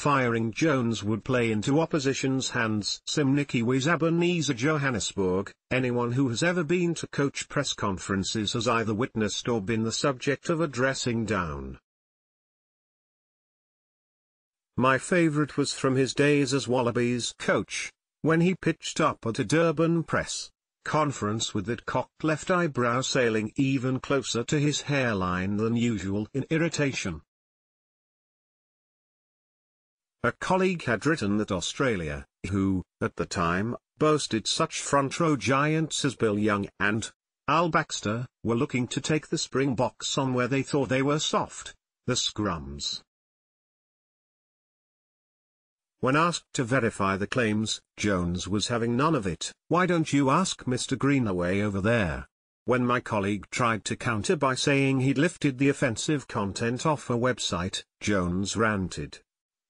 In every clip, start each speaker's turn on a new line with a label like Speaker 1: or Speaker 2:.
Speaker 1: firing Jones would play into opposition's hands. Simnikiwe Xabanisa Johannesburg. Anyone who has ever been to coach press conferences has either witnessed or been the subject of a dressing down. My favorite was from his days as Wallabies coach, when he pitched up at a Durban press conference with that cocked left eyebrow sailing even closer to his hairline than usual in irritation. A colleague had written that Australia, who, at the time, boasted such front-row giants as Bill Young and Al Baxter, were looking to take the Springboks on where they thought they were soft, the scrums. When asked to verify the claims, Jones was having none of it. "Why don't you ask Mr. Greenaway over there?" When my colleague tried to counter by saying he'd lifted the offensive content off a website, Jones ranted.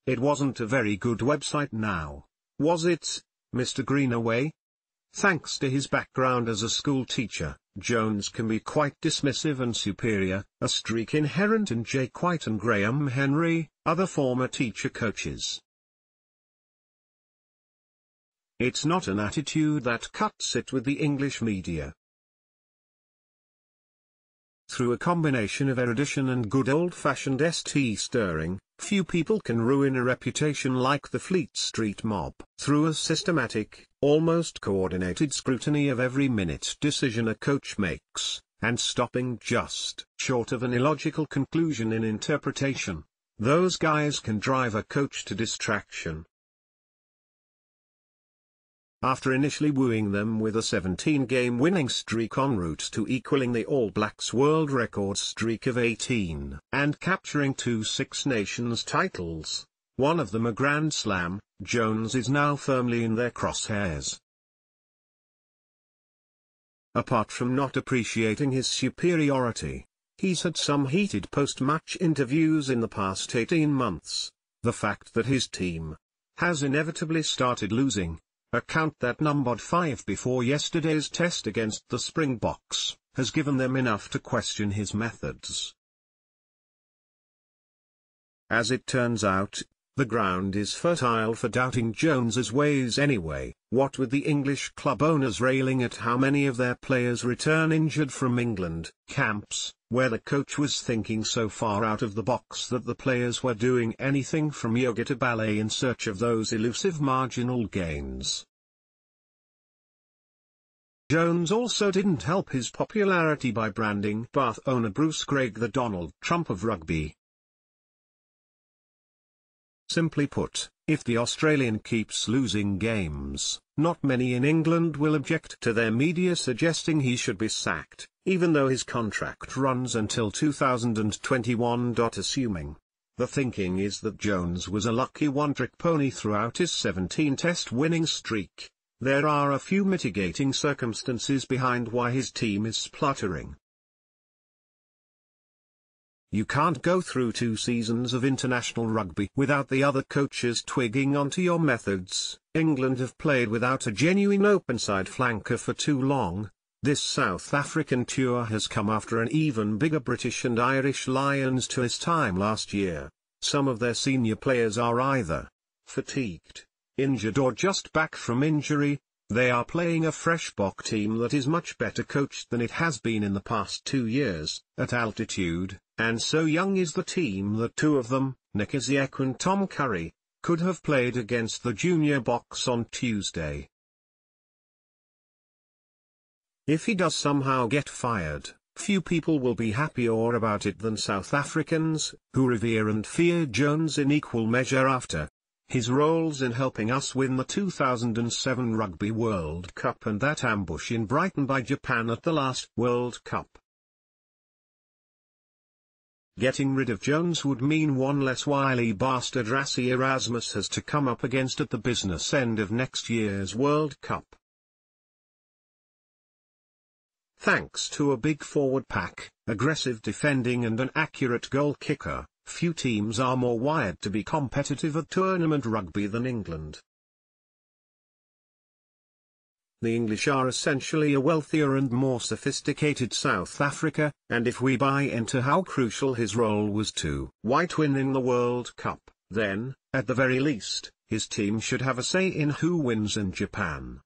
Speaker 1: "It wasn't a very good website now, was it, Mr. Greenaway?" Thanks to his background as a school teacher, Jones can be quite dismissive and superior, a streak inherent in Jake White and Graham Henry, other former teacher-coaches. It's not an attitude that cuts it with the English media. Through a combination of erudition and good old-fashioned st-stirring, few people can ruin a reputation like the Fleet Street mob. Through a systematic, almost coordinated scrutiny of every minute decision a coach makes, and stopping just short of an illogical conclusion in interpretation, those guys can drive a coach to distraction. After initially wooing them with a 17-game winning streak en route to equaling the All Blacks world record streak of 18, and capturing 2 Six Nations titles, one of them a Grand Slam, Jones is now firmly in their crosshairs. Apart from not appreciating his superiority, he's had some heated post-match interviews in the past 18 months. The fact that his team has inevitably started losing, a count that numbered 5 before yesterday's test against the Springboks, has given them enough to question his methods. As it turns out, the ground is fertile for doubting Jones's ways anyway, what with the English club owners railing at how many of their players return injured from England camps, where the coach was thinking so far out of the box that the players were doing anything from yoga to ballet in search of those elusive marginal gains. Jones also didn't help his popularity by branding Bath owner Bruce Craig the Donald Trump of rugby. Simply put, if the Australian keeps losing games, not many in England will object to their media suggesting he should be sacked, even though his contract runs until 2021. Assuming the thinking is that Jones was a lucky one-trick pony throughout his 17-test winning streak, there are a few mitigating circumstances behind why his team is spluttering. You can't go through 2 seasons of international rugby without the other coaches twigging onto your methods. England have played without a genuine open-side flanker for too long. This South African tour has come after an even bigger British and Irish Lions tour this time last year. Some of their senior players are either fatigued, injured or just back from injury. They are playing a fresh Bok team that is much better coached than it has been in the past 2 years, at altitude, and so young is the team that 2 of them, Nick Isiek and Tom Curry, could have played against the junior Boks on Tuesday. If he does somehow get fired, few people will be happier about it than South Africans, who revere and fear Jones in equal measure after his roles in helping us win the 2007 Rugby World Cup and that ambush in Brighton by Japan at the last World Cup. Getting rid of Jones would mean one less wily bastard Rassie Erasmus has to come up against at the business end of next year's World Cup. Thanks to a big forward pack, aggressive defending and an accurate goal kicker, few teams are more wired to be competitive at tournament rugby than England. The English are essentially a wealthier and more sophisticated South Africa, and if we buy into how crucial his role was to White winning the World Cup, Then, at the very least, his team should have a say in who wins in Japan.